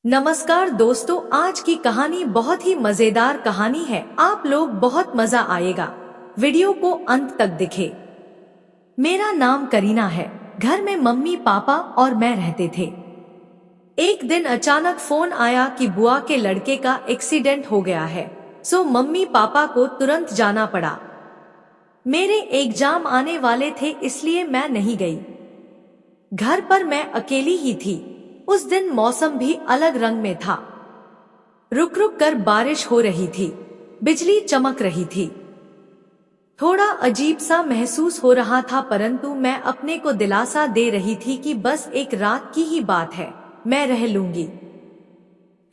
नमस्कार दोस्तों, आज की कहानी बहुत ही मजेदार कहानी है। आप लोग बहुत मजा आएगा। वीडियो को अंत तक दिखे। मेरा नाम करीना है। घर में मम्मी पापा और मैं रहते थे। एक दिन अचानक फोन आया कि बुआ के लड़के का एक्सीडेंट हो गया है। सो मम्मी पापा को तुरंत जाना पड़ा। मेरे एग्जाम आने वाले थे इसलिए मैं नहीं गई। घर पर मैं अकेली ही थी। उस दिन मौसम भी अलग रंग में था। रुक रुक कर बारिश हो रही थी। बिजली चमक रही थी। थोड़ा अजीब सा महसूस हो रहा था, परंतु मैं अपने को दिलासा दे रही थी कि बस एक रात की ही बात है, मैं रह लूंगी।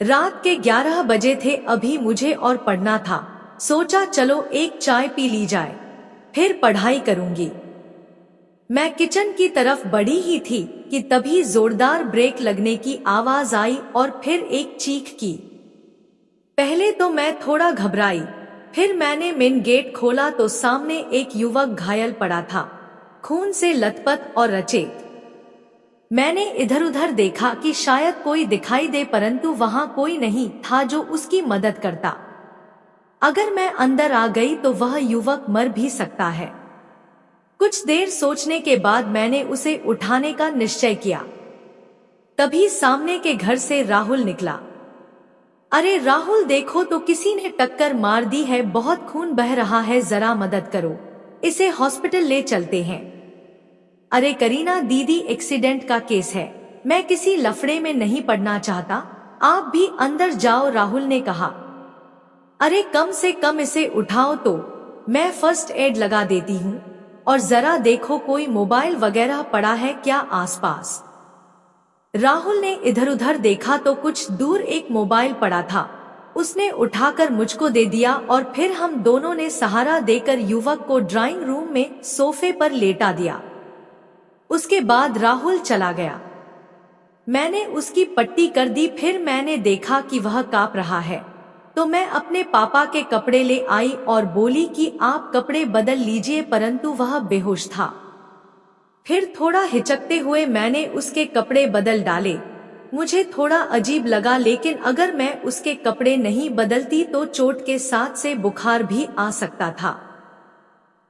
रात के 11 बजे थे। अभी मुझे और पढ़ना था। सोचा चलो एक चाय पी ली जाए, फिर पढ़ाई करूंगी। मैं किचन की तरफ बढ़ी ही थी कि तभी जोरदार ब्रेक लगने की आवाज आई और फिर एक चीख की। पहले तो मैं थोड़ा घबराई, फिर मैंने मेन गेट खोला तो सामने एक युवक घायल पड़ा था, खून से लथपथ और रचेत। मैंने इधर उधर देखा कि शायद कोई दिखाई दे, परंतु वहां कोई नहीं था जो उसकी मदद करता। अगर मैं अंदर आ गई तो वह युवक मर भी सकता है। कुछ देर सोचने के बाद मैंने उसे उठाने का निश्चय किया। तभी सामने के घर से राहुल निकला। अरे राहुल, देखो तो किसी ने टक्कर मार दी है, बहुत खून बह रहा है, जरा मदद करो, इसे हॉस्पिटल ले चलते हैं। अरे करीना दीदी, एक्सीडेंट का केस है, मैं किसी लफड़े में नहीं पड़ना चाहता, आप भी अंदर जाओ, राहुल ने कहा। अरे कम से कम इसे उठाओ तो, मैं फर्स्ट एड लगा देती हूँ। और जरा देखो कोई मोबाइल वगैरह पड़ा है क्या आसपास। राहुल ने इधर उधर देखा तो कुछ दूर एक मोबाइल पड़ा था। उसने उठाकर मुझको दे दिया और फिर हम दोनों ने सहारा देकर युवक को ड्राइंग रूम में सोफे पर लेटा दिया। उसके बाद राहुल चला गया। मैंने उसकी पट्टी कर दी। फिर मैंने देखा कि वह कांप रहा है, तो मैं अपने पापा के कपड़े ले आई और बोली कि आप कपड़े बदल लीजिए, परंतु वह बेहोश था। फिर थोड़ा हिचकते हुए मैंने उसके कपड़े बदल डाले। मुझे थोड़ा अजीब लगा, लेकिन अगर मैं उसके कपड़े नहीं बदलती तो चोट के साथ से बुखार भी आ सकता था।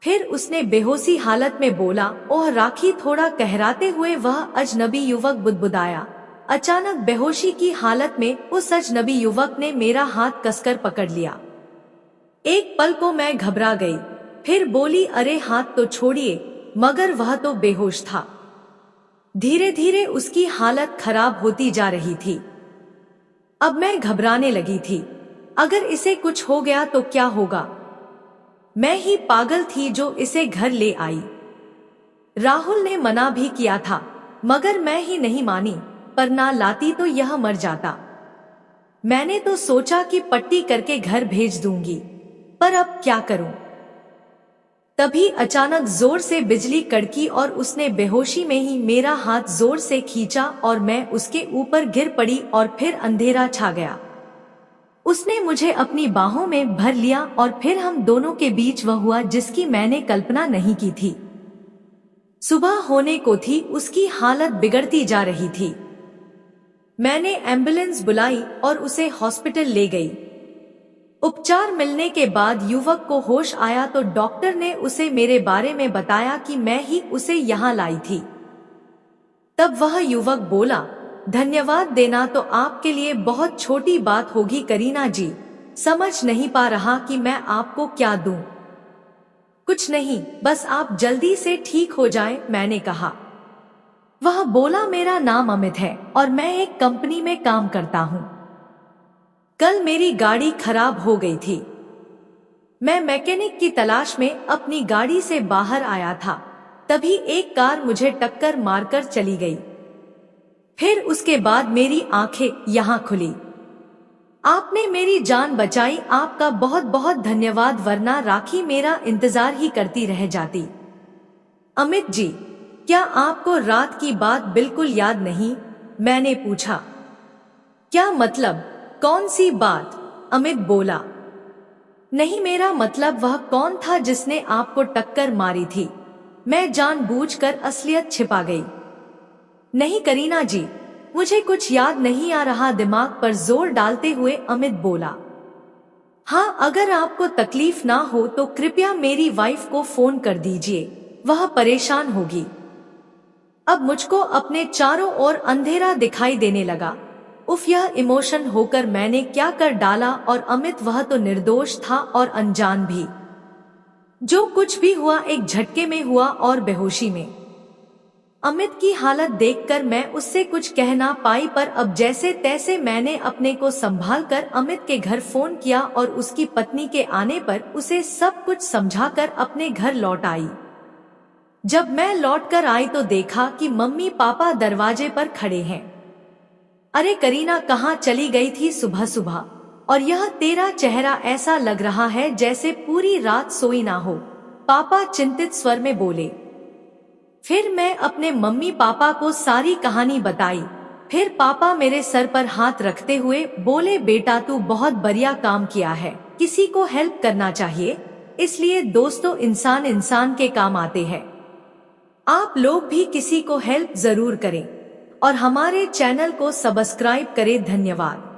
फिर उसने बेहोशी हालत में बोला, ओह राखी, थोड़ा कहराते हुए वह अजनबी युवक बुदबुदाया। अचानक बेहोशी की हालत में उस अजनबी युवक ने मेरा हाथ कसकर पकड़ लिया। एक पल को मैं घबरा गई, फिर बोली, अरे हाथ तो छोड़िए, मगर वह तो बेहोश था। धीरे धीरे उसकी हालत खराब होती जा रही थी। अब मैं घबराने लगी थी। अगर इसे कुछ हो गया तो क्या होगा। मैं ही पागल थी जो इसे घर ले आई। राहुल ने मना भी किया था, मगर मैं ही नहीं मानी, पर ना लाती तो यह मर जाता। मैंने तो सोचा कि पट्टी करके घर भेज दूंगी, पर अब क्या करूं। तभी अचानक जोर से बिजली कड़की और उसने बेहोशी में ही मेरा हाथ जोर से खींचा और मैं उसके ऊपर गिर पड़ी और फिर अंधेरा छा गया। उसने मुझे अपनी बाहों में भर लिया और फिर हम दोनों के बीच वह हुआ जिसकी मैंने कल्पना नहीं की थी। सुबह होने को थी, उसकी हालत बिगड़ती जा रही थी। मैंने एम्बुलेंस बुलाई और उसे हॉस्पिटल ले गई। उपचार मिलने के बाद युवक को होश आया तो डॉक्टर ने उसे मेरे बारे में बताया कि मैं ही उसे यहाँ लाई थी। तब वह युवक बोला, धन्यवाद देना तो आपके लिए बहुत छोटी बात होगी करीना जी, समझ नहीं पा रहा कि मैं आपको क्या दूं। कुछ नहीं, बस आप जल्दी से ठीक हो जाएं, मैंने कहा। वह बोला, मेरा नाम अमित है और मैं एक कंपनी में काम करता हूँ। कल मेरी गाड़ी खराब हो गई थी। मैं मैकेनिक की तलाश में अपनी गाड़ी से बाहर आया था, तभी एक कार मुझे टक्कर मारकर चली गई। फिर उसके बाद मेरी आंखें यहाँ खुली। आपने मेरी जान बचाई, आपका बहुत बहुत धन्यवाद, वरना राखी मेरा इंतजार ही करती रह जाती। अमित जी, क्या आपको रात की बात बिल्कुल याद नहीं, मैंने पूछा। क्या मतलब, कौन सी बात, अमित बोला। नहीं, मेरा मतलब वह कौन था जिसने आपको टक्कर मारी थी। मैं जानबूझकर असलियत छिपा गई। नहीं करीना जी, मुझे कुछ याद नहीं आ रहा, दिमाग पर जोर डालते हुए अमित बोला। हाँ, अगर आपको तकलीफ ना हो तो कृपया मेरी वाइफ को फोन कर दीजिए, वह परेशान होगी। अब मुझको अपने चारों ओर अंधेरा दिखाई देने लगा। उफ, यह इमोशन होकर मैंने क्या कर डाला। और अमित, वह तो निर्दोष था और अनजान भी। जो कुछ भी हुआ एक झटके में हुआ और बेहोशी में। अमित की हालत देखकर मैं उससे कुछ कह ना पाई, पर अब जैसे तैसे मैंने अपने को संभाल कर अमित के घर फोन किया और उसकी पत्नी के आने पर उसे सब कुछ समझाकर अपने घर लौट आई। जब मैं लौटकर आई तो देखा कि मम्मी पापा दरवाजे पर खड़े हैं। अरे करीना, कहाँ चली गई थी सुबह सुबह? और यह तेरा चेहरा ऐसा लग रहा है जैसे पूरी रात सोई ना हो, पापा चिंतित स्वर में बोले। फिर मैं अपने मम्मी पापा को सारी कहानी बताई। फिर पापा मेरे सर पर हाथ रखते हुए बोले, बेटा तू बहुत बढ़िया काम किया है, किसी को हेल्प करना चाहिए, इसलिए दोस्तों इंसान इंसान के काम आते हैं। आप लोग भी किसी को हेल्प जरूर करें और हमारे चैनल को सब्सक्राइब करें। धन्यवाद।